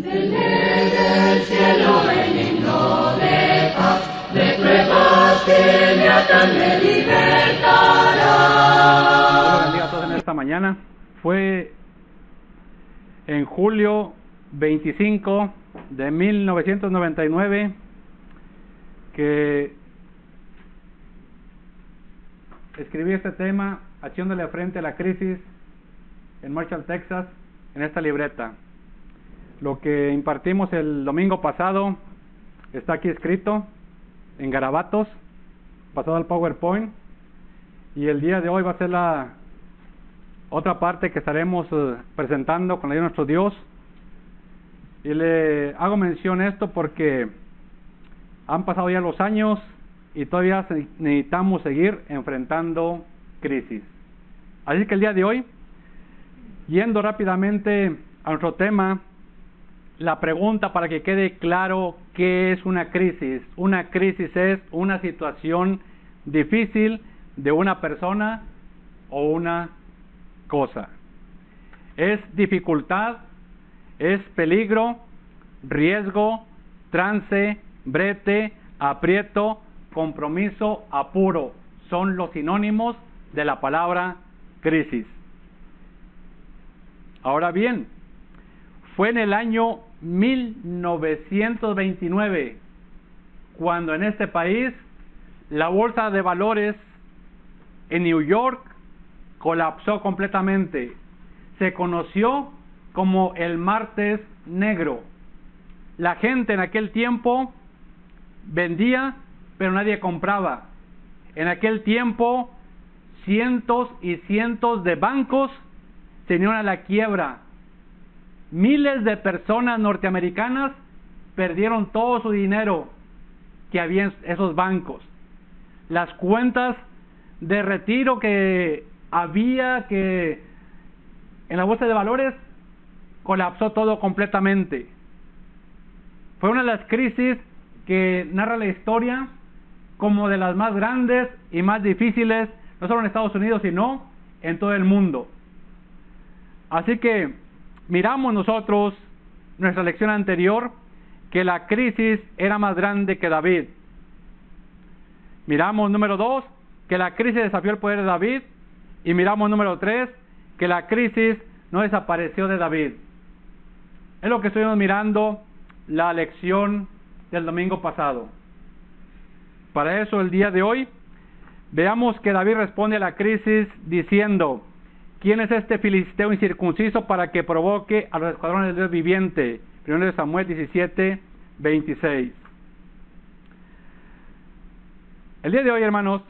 Del cielo el himno de paz, de pruebas que me atan me libertará. Dios bendiga a todos en esta mañana. Fue en julio 25 de 1999 que escribí este tema, haciéndole frente a la crisis en Marshall, Texas, en esta libreta. Lo que impartimos el domingo pasado está aquí escrito en garabatos, pasado al PowerPoint, y el día de hoy va a ser la otra parte que estaremos presentando con la ayuda de nuestro Dios. Y le hago mención a esto porque han pasado ya los años y todavía necesitamos seguir enfrentando crisis. Así que el día de hoy, yendo rápidamente a nuestro tema, la pregunta para que quede claro qué es una crisis. Una crisis es una situación difícil de una persona o una cosa. Es dificultad, es peligro, riesgo, trance, brete, aprieto, compromiso, apuro. Son los sinónimos de la palabra crisis. Ahora bien, fue en el año 1929 cuando en este país la bolsa de valores en New York colapsó completamente. Se conoció como el martes negro. La gente en aquel tiempo vendía, pero nadie compraba. En aquel tiempo, cientos y cientos de bancos se unieron a la quiebra. Miles de personas norteamericanas perdieron todo su dinero que había en esos bancos. Las cuentas de retiro que había en la bolsa de valores colapsó todo completamente. Fue una de las crisis que narra la historia como de las más grandes y más difíciles, no solo en Estados Unidos, sino en todo el mundo. Así que miramos nosotros, nuestra lección anterior, que la crisis era más grande que David. Miramos número 2, que la crisis desafió el poder de David. Y miramos número 3, que la crisis no desapareció de David. Es lo que estuvimos mirando la lección del domingo pasado. Para eso el día de hoy, veamos que David responde a la crisis diciendo: ¿quién es este filisteo incircunciso para que provoque a los escuadrones del Dios viviente? 1 Samuel 17, 26. El día de hoy, hermanos,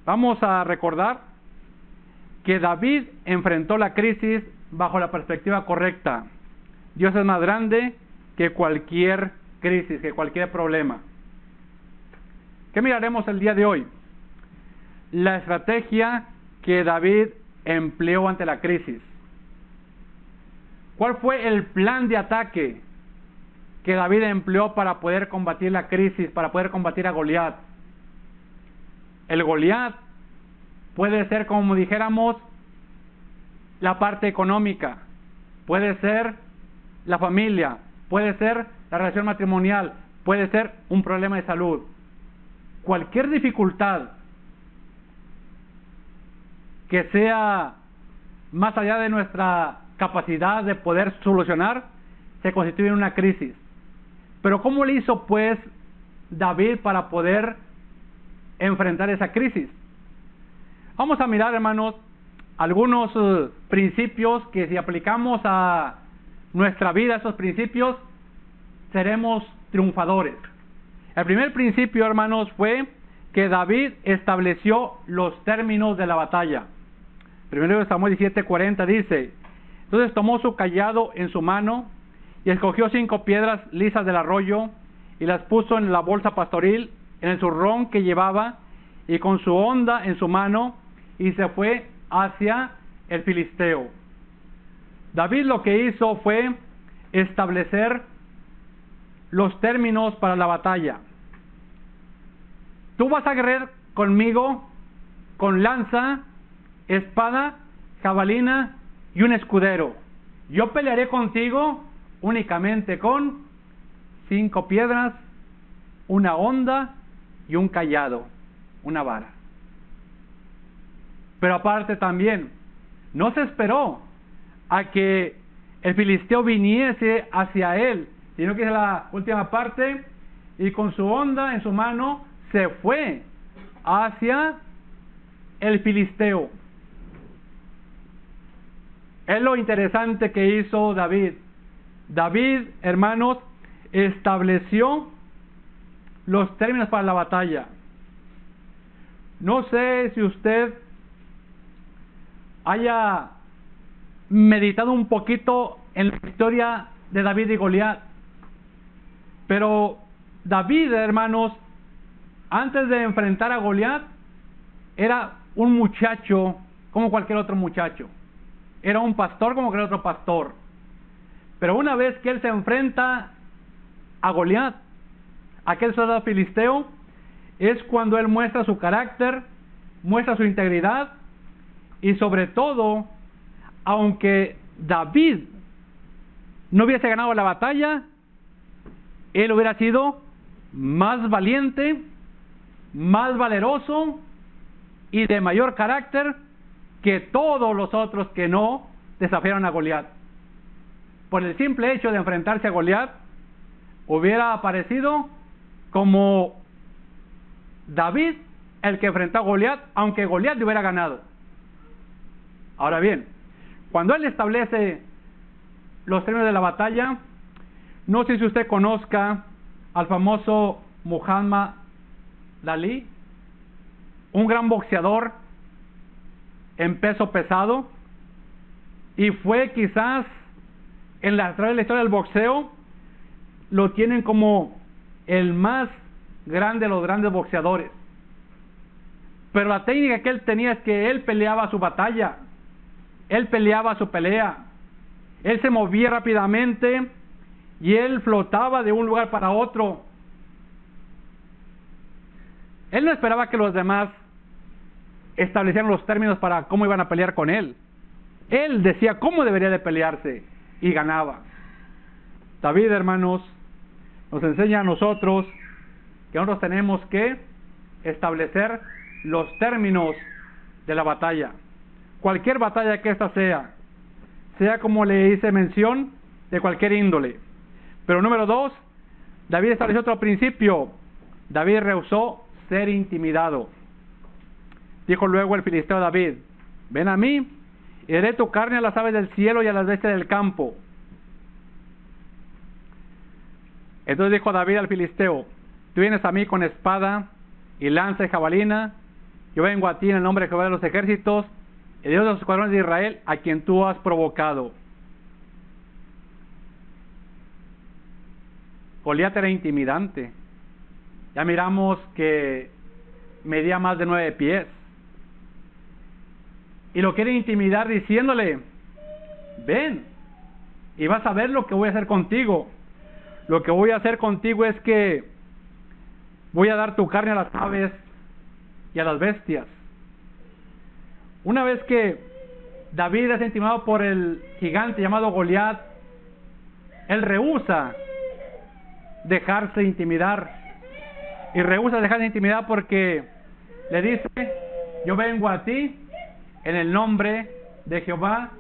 vamos a recordar que David enfrentó la crisis bajo la perspectiva correcta. Dios es más grande que cualquier crisis, que cualquier problema. ¿Qué miraremos el día de hoy? La estrategia que David empleó ante la crisis. ¿Cuál fue el plan de ataque que David empleó para poder combatir la crisis, para poder combatir a Goliat? El Goliat puede ser, como dijéramos, la parte económica, puede ser la familia, puede ser la relación matrimonial, puede ser un problema de salud. Cualquier dificultad que sea más allá de nuestra capacidad de poder solucionar, se constituye en una crisis. Pero ¿cómo le hizo pues David para poder enfrentar esa crisis? Vamos a mirar, hermanos, algunos principios que si aplicamos a nuestra vida esos principios, seremos triunfadores. El primer principio, hermanos, fue que David estableció los términos de la batalla. 1 Samuel 17:40 dice: entonces tomó su cayado en su mano y escogió 5 piedras lisas del arroyo y las puso en la bolsa pastoril, en el zurrón que llevaba, y con su honda en su mano, y se fue hacia el filisteo. David lo que hizo fue establecer los términos para la batalla. Tú vas a guerrear conmigo con lanza, espada, jabalina y un escudero. yo pelearé contigo únicamente con 5 piedras, una honda y un cayado, una vara. Pero aparte también, no se esperó a que el filisteo viniese hacia él, sino que es la última parte, y con su honda en su mano se fue hacia el filisteo. Es lo interesante que hizo David. David, hermanos, estableció los términos para la batalla. No sé si usted haya meditado un poquito en la historia de David y Goliat, pero David, hermanos, antes de enfrentar a Goliat, era un muchacho como cualquier otro muchacho. Era un pastor como cualquier otro pastor. Pero una vez que él se enfrenta a Goliat, aquel soldado filisteo, es cuando él muestra su carácter, muestra su integridad, y sobre todo, aunque David no hubiese ganado la batalla, él hubiera sido más valiente, más valeroso y de mayor carácter que todos los otros que no desafiaron a Goliat. Por el simple hecho de enfrentarse a Goliat, hubiera aparecido como David el que enfrentó a Goliat, aunque Goliat le hubiera ganado. Ahora bien, cuando él establece los términos de la batalla, no sé si usted conozca al famoso Muhammad Ali, un gran boxeador en peso pesado, y fue quizás en la historia del boxeo, lo tienen como el más grande de los grandes boxeadores. Pero la técnica que él tenía es que él peleaba su batalla, él peleaba su pelea, él se movía rápidamente y él flotaba de un lugar para otro. Él no esperaba que los demás establecieran los términos para cómo iban a pelear con él. Él decía cómo debería de pelearse y ganaba. David, hermanos, nos enseña a nosotros que nosotros tenemos que establecer los términos de la batalla. Cualquier batalla que ésta sea como le hice mención, de cualquier índole. Pero número 2, David estableció otro principio. David rehusó ser intimidado. Dijo luego el filisteo a David: ven a mí y daré tu carne a las aves del cielo y a las bestias del campo. Entonces dijo David al filisteo: tú vienes a mí con espada y lanza y jabalina, yo vengo a ti en el nombre de Jehová de los ejércitos, el Dios de los escuadrones de Israel, a quien tú has provocado. Goliat era intimidante. Ya miramos que medía más de 9 pies. Y lo quiere intimidar diciéndole: ven y vas a ver lo que voy a hacer contigo. Lo que voy a hacer contigo es que voy a dar tu carne a las aves y a las bestias. Una vez que David es intimidado por el gigante llamado Goliat, él rehúsa dejarse intimidar. Y rehúsa dejarse intimidar porque le dice: yo vengo a ti en el nombre de Jehová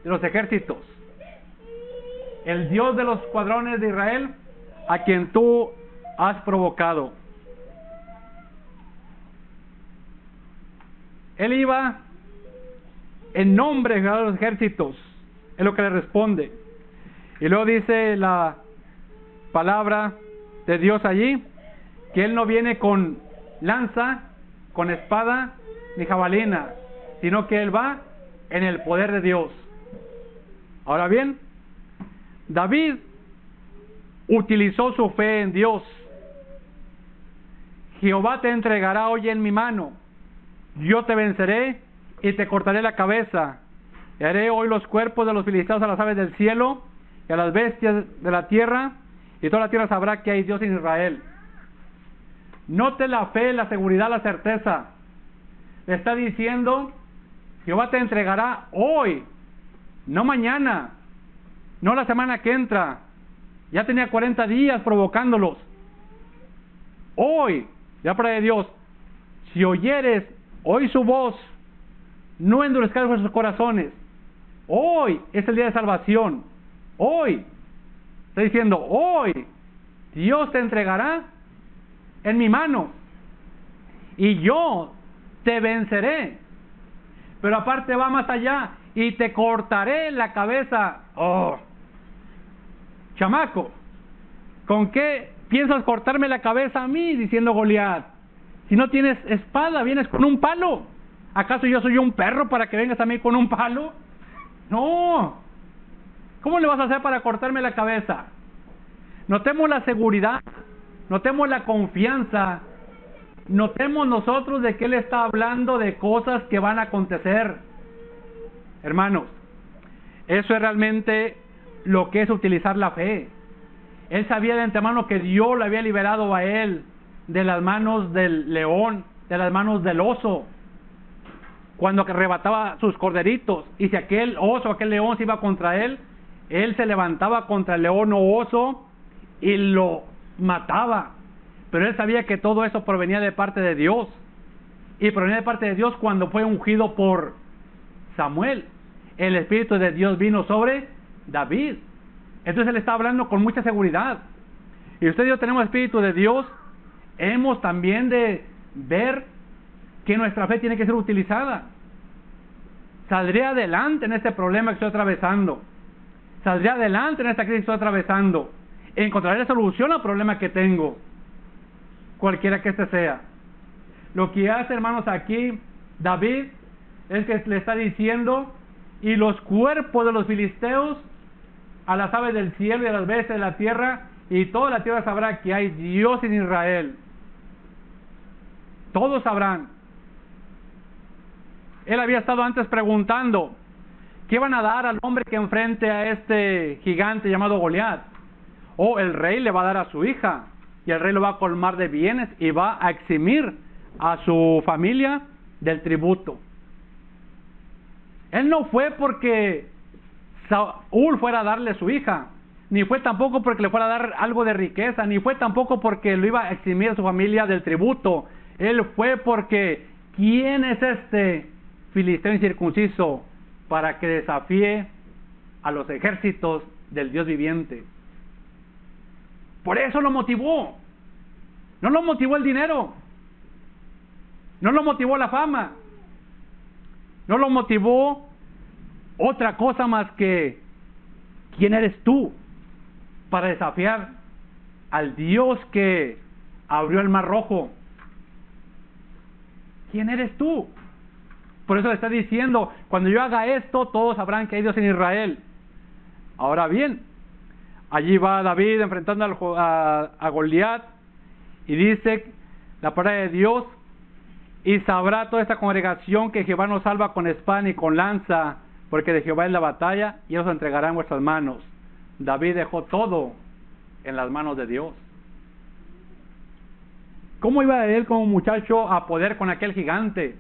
de los ejércitos, el Dios de los escuadrones de Israel, a quien tú has provocado. Él iba en nombre de Jehová de los ejércitos, es lo que le responde. Y luego dice la palabra de Dios allí, que él no viene con lanza, con espada, ni jabalina, sino que él va en el poder de Dios. Ahora bien, David utilizó su fe en Dios. Jehová te entregará hoy en mi mano, yo te venceré y te cortaré la cabeza, y haré hoy los cuerpos de los filisteos a las aves del cielo y a las bestias de la tierra, y toda la tierra sabrá que hay Dios en Israel. Note la fe, la seguridad, la certeza. Le está diciendo: Jehová te entregará hoy, no mañana, no la semana que entra. Ya tenía 40 días provocándolos. Hoy, ya para de Dios, si oyeres hoy su voz, no endurezcáis vuestros corazones. Hoy es el día de salvación. Hoy, está diciendo, hoy Dios te entregará en mi mano y yo te venceré. Pero aparte va más allá, y te cortaré la cabeza. Oh, chamaco, ¿con qué piensas cortarme la cabeza a mí? Diciendo Goliat, si no tienes espada, vienes con un palo. ¿Acaso yo soy un perro para que vengas a mí con un palo? No. ¿Cómo le vas a hacer para cortarme la cabeza? Notemos la seguridad, notemos la confianza, notemos nosotros de que Él está hablando de cosas que van a acontecer. Hermanos, eso es realmente lo que es utilizar la fe. Él sabía de antemano que Dios le había liberado a él de las manos del león, de las manos del oso, cuando arrebataba sus corderitos. Y si aquel oso, aquel león se iba contra él, él se levantaba contra el león o oso y lo mataba. Pero él sabía que todo eso provenía de parte de Dios. Y provenía de parte de Dios cuando fue ungido por Samuel. El Espíritu de Dios vino sobre David. Entonces él está hablando con mucha seguridad. Y usted y yo tenemos Espíritu de Dios. Hemos también de ver que nuestra fe tiene que ser utilizada. Saldré adelante en este problema que estoy atravesando. Saldré adelante en esta crisis que estoy atravesando. Encontraré solución al problema que tengo, cualquiera que este sea. Lo que hace, hermanos, aquí David es que le está diciendo: y los cuerpos de los filisteos a las aves del cielo y a las bestias de la tierra, y toda la tierra sabrá que hay Dios en Israel. Todos sabrán. Él había estado antes preguntando: ¿qué van a dar al hombre que enfrente a este gigante llamado Goliat? O el rey le va a dar a su hija, y el rey lo va a colmar de bienes y va a eximir a su familia del tributo. Él no fue porque Saúl fuera a darle a su hija, ni fue tampoco porque le fuera a dar algo de riqueza, ni fue tampoco porque lo iba a eximir a su familia del tributo. Él fue porque ¿quién es este filisteo incircunciso para que desafíe a los ejércitos del Dios viviente? Por eso lo motivó. No lo motivó el dinero, no lo motivó la fama, no lo motivó otra cosa más que ¿quién eres tú para desafiar al Dios que abrió el mar rojo? ¿Quién eres tú? Por eso le está diciendo: cuando yo haga esto, todos sabrán que hay Dios en Israel. Ahora bien, allí va David enfrentando a Goliat, y dice la palabra de Dios: y sabrá toda esta congregación que Jehová nos salva con espada y con lanza, porque de Jehová es la batalla, y Él os entregará en vuestras manos. David dejó todo en las manos de Dios. ¿Cómo iba él como muchacho a poder con aquel gigante?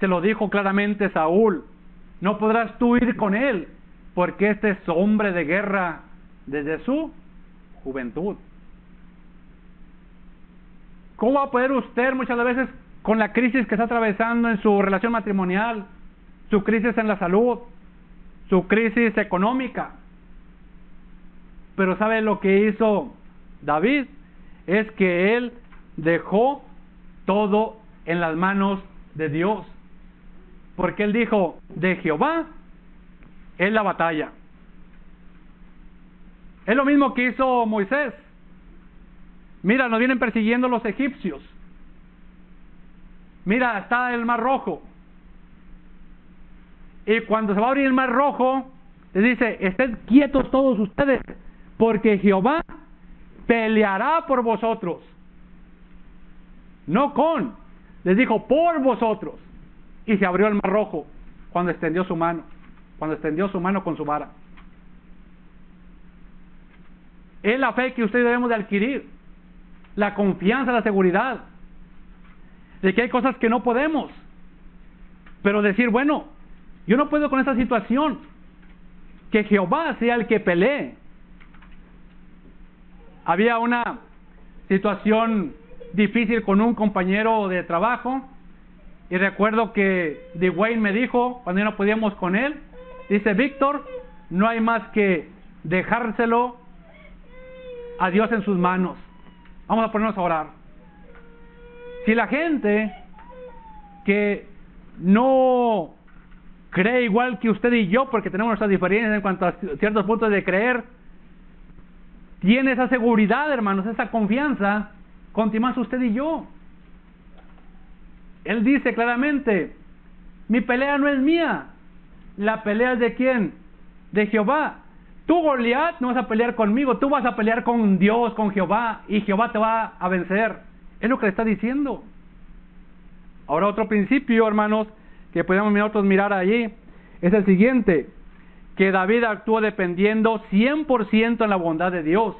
Se lo dijo claramente Saúl: no podrás tú ir con él, porque este es hombre de guerra desde su juventud. ¿Cómo va a poder usted muchas veces con la crisis que está atravesando en su relación matrimonial, su crisis en la salud, su crisis económica? Pero ¿sabe lo que hizo David? Es que él dejó todo en las manos de Dios, porque él dijo: de Jehová es la batalla. Es lo mismo que hizo Moisés. Mira, nos vienen persiguiendo los egipcios. Mira, está el mar rojo. Y cuando se va a abrir el mar rojo, les dice: estén quietos todos ustedes, porque Jehová peleará por vosotros. No con, les dijo: por vosotros. Y se abrió el mar rojo cuando extendió su mano, con su vara. Es la fe que ustedes debemos de adquirir, la confianza, la seguridad de que hay cosas que no podemos, pero decir: bueno, yo no puedo con esta situación, que Jehová sea el que pelee. Había una situación difícil con un compañero de trabajo, y recuerdo que Dwayne me dijo, cuando ya no podíamos con él, dice: Víctor, no hay más que dejárselo a Dios en sus manos. Vamos a ponernos a orar. Si la gente que no cree igual que usted y yo, porque tenemos nuestras diferencias en cuanto a ciertos puntos de creer, tiene esa seguridad, hermanos, esa confianza, con más usted y yo. Él dice claramente: mi pelea no es mía, la pelea es ¿de quién? De Jehová. Tú, Goliat, no vas a pelear conmigo, tú vas a pelear con Dios, con Jehová, y Jehová te va a vencer. Es lo que le está diciendo. Ahora, otro principio, hermanos, que podemos nosotros mirar allí, es el siguiente: que David actuó dependiendo 100% en la bondad de Dios.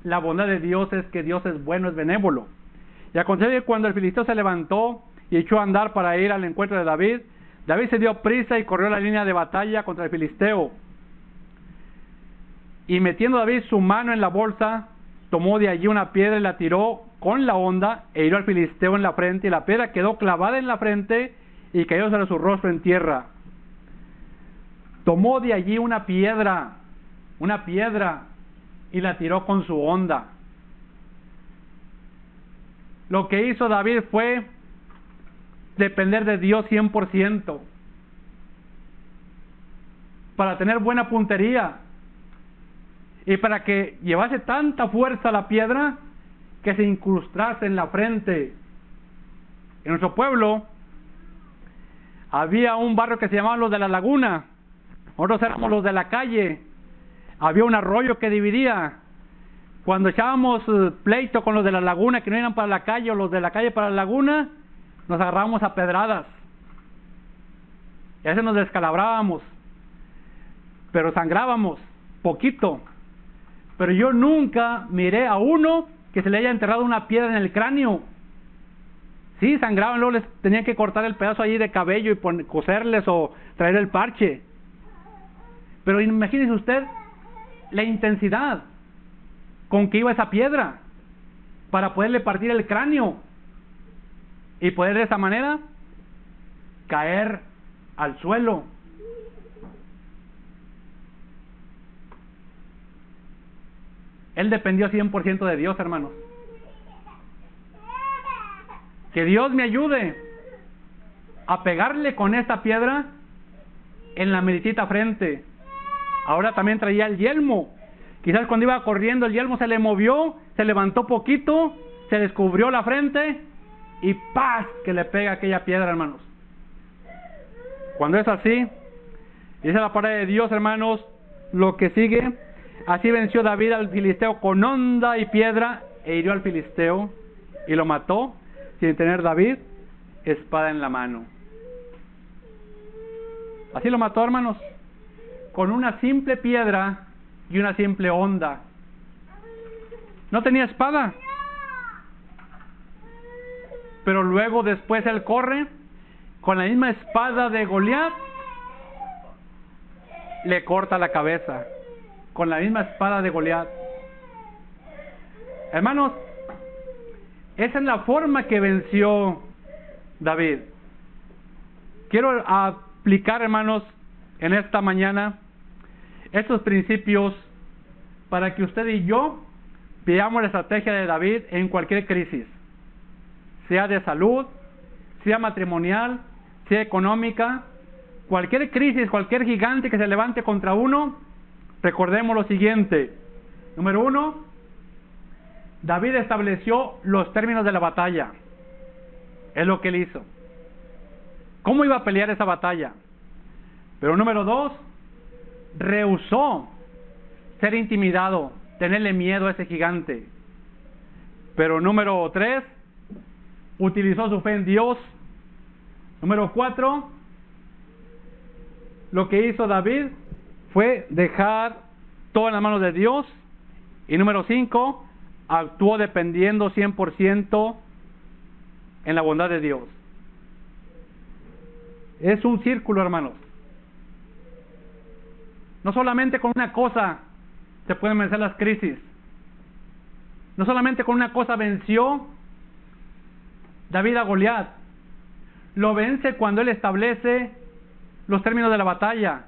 La bondad de Dios es que Dios es bueno, es benévolo. Y acontece que cuando el filisteo se levantó y echó a andar para ir al encuentro de David, David se dio prisa y corrió la línea de batalla contra el filisteo. Y metiendo David su mano en la bolsa, tomó de allí una piedra y la tiró con la honda e hirió al filisteo en la frente, y la piedra quedó clavada en la frente y cayó sobre su rostro en tierra. Tomó de allí una piedra, y la tiró con su honda. Lo que hizo David fue depender de Dios 100%, para tener buena puntería, y para que llevase tanta fuerza la piedra que se incrustase en la frente. En nuestro pueblo había un barrio que se llamaba los de la Laguna, nosotros éramos los de la calle. Había un arroyo que dividía. Cuando echábamos pleito con los de la Laguna, que no eran para la calle, o los de la calle para la Laguna, nos agarrábamos a pedradas, y a veces nos descalabrábamos, pero sangrábamos poquito. Pero yo nunca miré a uno que se le haya enterrado una piedra en el cráneo. Sí, sangraban, luego les tenían que cortar el pedazo allí de cabello y coserles o traer el parche. Pero imagínese usted la intensidad con que iba esa piedra para poderle partir el cráneo y poder de esa manera caer al suelo. Él dependió 100% de Dios, hermanos. Que Dios me ayude a pegarle con esta piedra en la meritita frente. Ahora también traía el yelmo. Quizás cuando iba corriendo el yelmo se le movió, se levantó poquito, se descubrió la frente y ¡paz! Que le pega aquella piedra, hermanos. Cuando es así, dice la palabra de Dios, hermanos, lo que sigue: así venció David al filisteo con honda y piedra, e hirió al filisteo y lo mató, sin tener David espada en la mano. Así lo mató, hermanos, con una simple piedra y una simple honda. No tenía espada, pero luego después él corre con la misma espada de Goliat, le corta la cabeza con la misma espada de Goliat. Hermanos, esa es la forma que venció David. Quiero aplicar, hermanos, en esta mañana estos principios para que usted y yo veamos la estrategia de David en cualquier crisis, sea de salud, sea matrimonial, sea económica. Cualquier crisis, cualquier gigante que se levante contra uno, recordemos lo siguiente. Número 1, David estableció los términos de la batalla. Es lo que él hizo. ¿Cómo iba a pelear esa batalla? Pero número 2, rehusó ser intimidado, tenerle miedo a ese gigante. Pero número 3, utilizó su fe en Dios. Número 4, lo que hizo David fue dejar todo en las manos de Dios. Y número 5, actuó dependiendo 100% en la bondad de Dios. Es un círculo, hermanos. No solamente con una cosa se pueden vencer las crisis. No solamente con una cosa venció David a Goliat. Lo vence cuando él establece los términos de la batalla.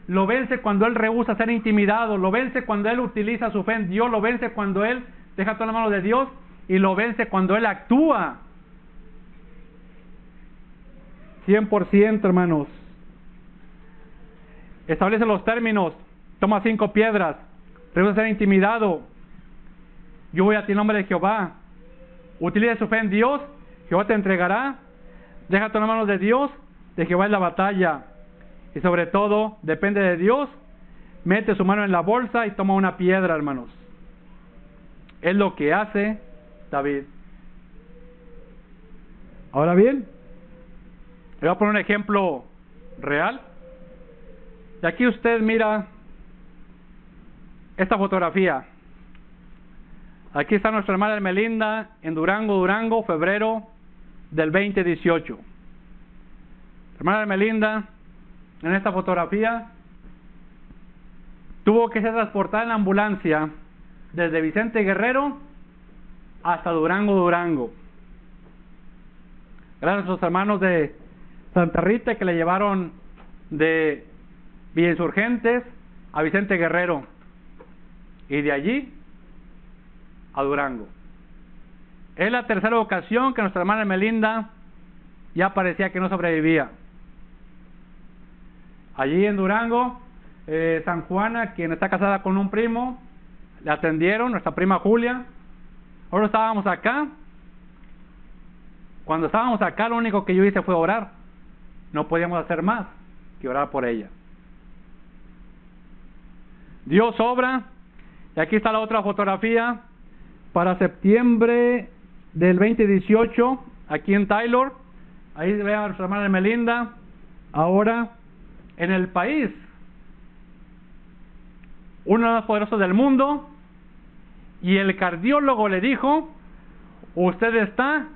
Lo vence cuando él rehúsa ser intimidado. Lo vence cuando él utiliza su fe en Dios. Lo vence cuando él deja todas las manos de Dios. Y lo vence cuando él actúa. 100%, hermanos. Establece los términos. Toma 5 piedras. Rehúsa ser intimidado. Yo voy a ti en nombre de Jehová. Utiliza su fe en Dios. Jehová te entregará. Deja todas las manos de Dios. De Jehová es la batalla. Y sobre todo, depende de Dios. Mete su mano en la bolsa y toma una piedra, hermanos. Es lo que hace David. Ahora bien, le voy a poner un ejemplo real. Y aquí usted mira esta fotografía. Aquí está nuestra hermana Melinda en Durango, febrero del 2018. Hermana Melinda, en esta fotografía, tuvo que ser transportada en ambulancia desde Vicente Guerrero hasta Durango. Gracias a sus hermanos de Santa Rita que le llevaron de Villa Insurgentes a Vicente Guerrero y de allí a Durango. Es la tercera ocasión que nuestra hermana Melinda ya parecía que no sobrevivía. Allí en Durango, San Juana, quien está casada con un primo, le atendieron, nuestra prima Julia. Ahora estábamos acá. Cuando estábamos acá, lo único que yo hice fue orar. No podíamos hacer más que orar por ella. Dios obra. Y aquí está la otra fotografía. Para septiembre del 2018, aquí en Taylor. Ahí ve a nuestra hermana Melinda. Ahora en el país, uno de los más poderosos del mundo, y el cardiólogo le dijo: usted está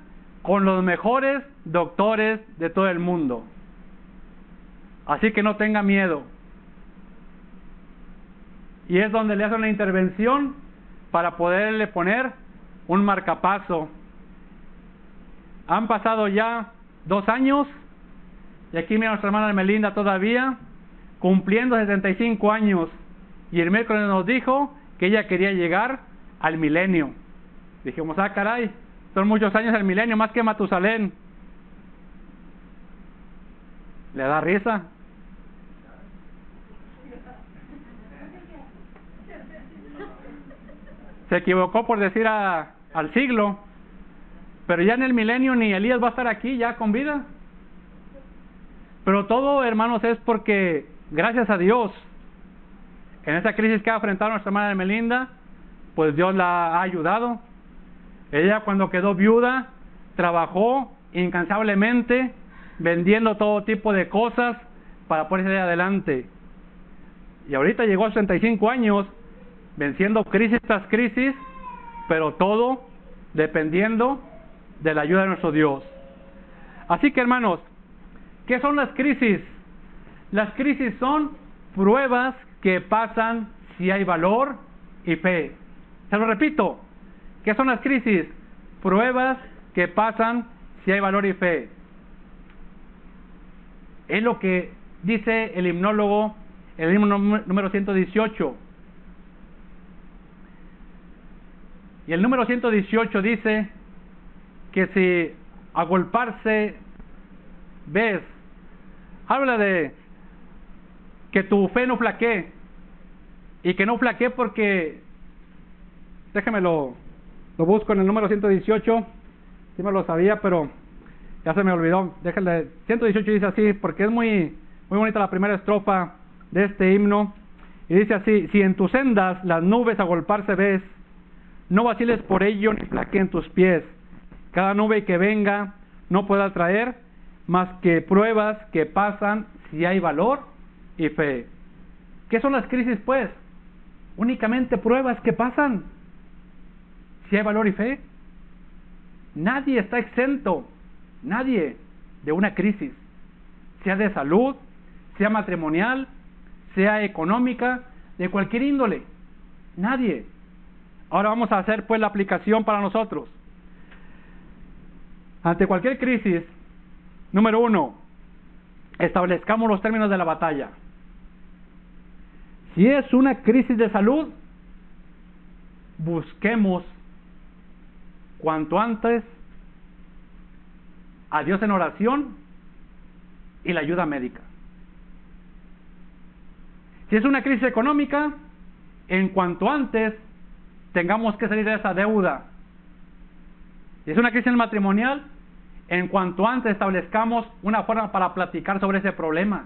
con los mejores doctores de todo el mundo, así que no tenga miedo. Y es donde le hacen una intervención para poderle poner un marcapaso. Han pasado ya 2 años. Y aquí mira a nuestra hermana Melinda todavía, cumpliendo 75 años. Y el miércoles nos dijo que ella quería llegar al milenio. Dijimos: ah, caray, son muchos años el milenio, más que Matusalén. ¿Le da risa? Se equivocó por decir al siglo. Pero ya en el milenio ni Elías va a estar aquí ya con vida. Pero todo, hermanos, es porque, gracias a Dios, en esa crisis que ha enfrentado nuestra hermana Melinda, pues Dios la ha ayudado. Ella, cuando quedó viuda, trabajó incansablemente, vendiendo todo tipo de cosas para poder salir adelante. Y ahorita llegó a 65 años, venciendo crisis tras crisis, pero todo dependiendo de la ayuda de nuestro Dios. Así que, hermanos, ¿qué son las crisis? Las crisis son pruebas que pasan si hay valor y fe. Se lo repito. ¿Qué son las crisis? Pruebas que pasan si hay valor y fe. Es lo que dice el himnólogo, el himno número 118. Y el número 118 dice que si agolparse ves, habla de que tu fe no flaquee, y que no flaquee porque, déjame lo busco en el número 118, sí me lo sabía, pero ya se me olvidó. Déjale, 118 dice así, porque es muy bonita la primera estrofa de este himno, y dice así: si en tus sendas las nubes agolparse ves, no vaciles por ello ni flaqueen tus pies. Cada nube que venga no pueda traer más que pruebas que pasan si hay valor y fe. ¿Qué son las crisis, pues? Únicamente pruebas que pasan si hay valor y fe. Nadie está exento, nadie, de una crisis, sea de salud, sea matrimonial, sea económica, de cualquier índole. Nadie. Ahora vamos a hacer pues la aplicación para nosotros. Ante cualquier crisis, número 1, establezcamos los términos de la batalla. Si es una crisis de salud, busquemos cuanto antes a Dios en oración y la ayuda médica. Si es una crisis económica, en cuanto antes tengamos que salir de esa deuda. Si es una crisis matrimonial, en cuanto antes establezcamos una forma para platicar sobre ese problema.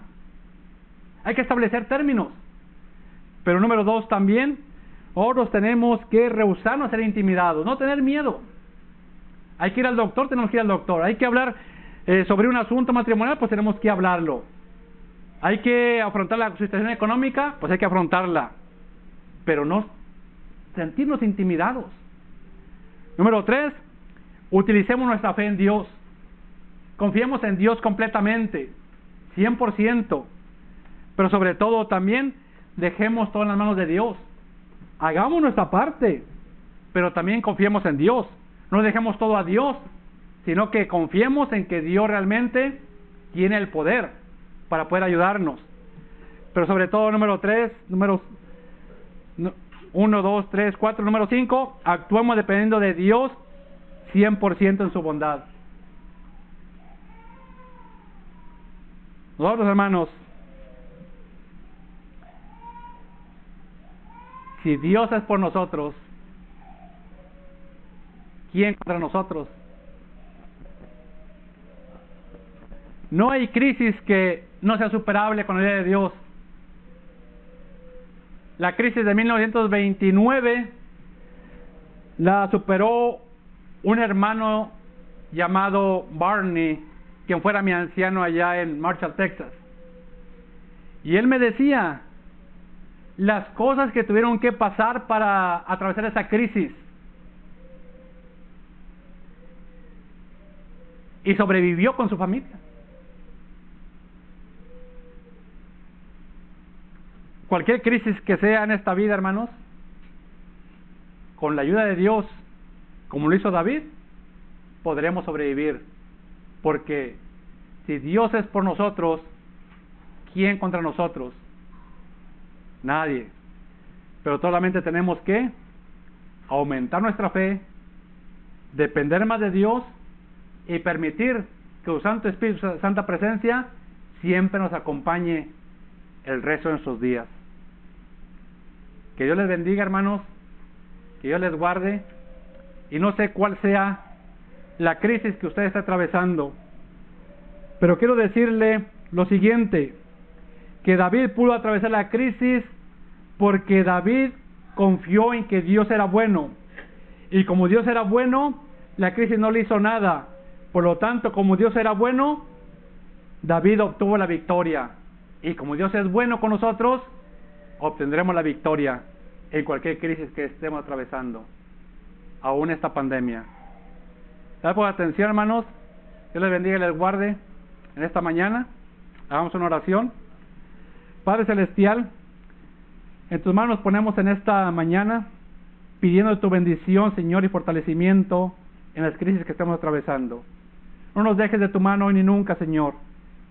Hay que establecer términos. Pero número 2 también, nosotros tenemos que rehusarnos a ser intimidados, no tener miedo. Hay que ir al doctor, tenemos que ir al doctor. Hay que hablar sobre un asunto matrimonial, pues tenemos que hablarlo. Hay que afrontar la situación económica, pues hay que afrontarla. Pero no sentirnos intimidados. Número 3, utilicemos nuestra fe en Dios. Confiemos en Dios completamente, 100%. Pero sobre todo también, dejemos todo en las manos de Dios. Hagamos nuestra parte, pero también confiemos en Dios. No dejemos todo a Dios, sino que confiemos en que Dios realmente tiene el poder para poder ayudarnos. Pero sobre todo, número 3, números 1, 2, 3, 4, número 5, actuemos dependiendo de Dios 100% en su bondad. Nosotros, hermanos, si Dios es por nosotros, ¿quién contra nosotros? No hay crisis que no sea superable con la ayuda de Dios. La crisis de 1929 la superó un hermano llamado Barney, quien fuera mi anciano allá en Marshall, Texas. Y él me decía las cosas que tuvieron que pasar para atravesar esa crisis. Y sobrevivió con su familia. Cualquier crisis que sea en esta vida, hermanos, con la ayuda de Dios, como lo hizo David, podremos sobrevivir. Porque si Dios es por nosotros, ¿quién contra nosotros? Nadie. Pero solamente tenemos que aumentar nuestra fe, depender más de Dios y permitir que su Santo Espíritu, su Santa Presencia, siempre nos acompañe el resto de nuestros días. Que Dios les bendiga, hermanos, que Dios les guarde, y no sé cuál sea la crisis que usted está atravesando, pero quiero decirle lo siguiente, que David pudo atravesar la crisis porque David confió en que Dios era bueno, y como Dios era bueno, la crisis no le hizo nada. Por lo tanto, como Dios era bueno, David obtuvo la victoria, y como Dios es bueno con nosotros, obtendremos la victoria en cualquier crisis que estemos atravesando, aún esta pandemia. Gracias por la atención, hermanos. Dios les bendiga y les guarde en esta mañana. Hagamos una oración. Padre Celestial, en tus manos ponemos en esta mañana, pidiendo tu bendición, Señor, y fortalecimiento en las crisis que estamos atravesando. No nos dejes de tu mano hoy ni nunca, Señor.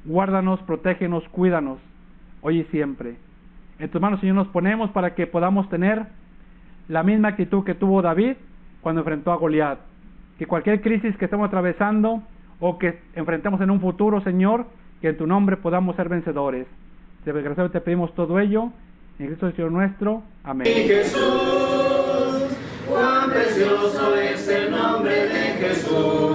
Guárdanos, protégenos, cuídanos, hoy y siempre. En tus manos, Señor, nos ponemos para que podamos tener la misma actitud que tuvo David cuando enfrentó a Goliat. Que cualquier crisis que estemos atravesando o que enfrentemos en un futuro, Señor, que en tu nombre podamos ser vencedores. Desgraciadamente te pedimos todo ello en Cristo Señor nuestro. Amén. Y Jesús, cuán precioso es el nombre de Jesús.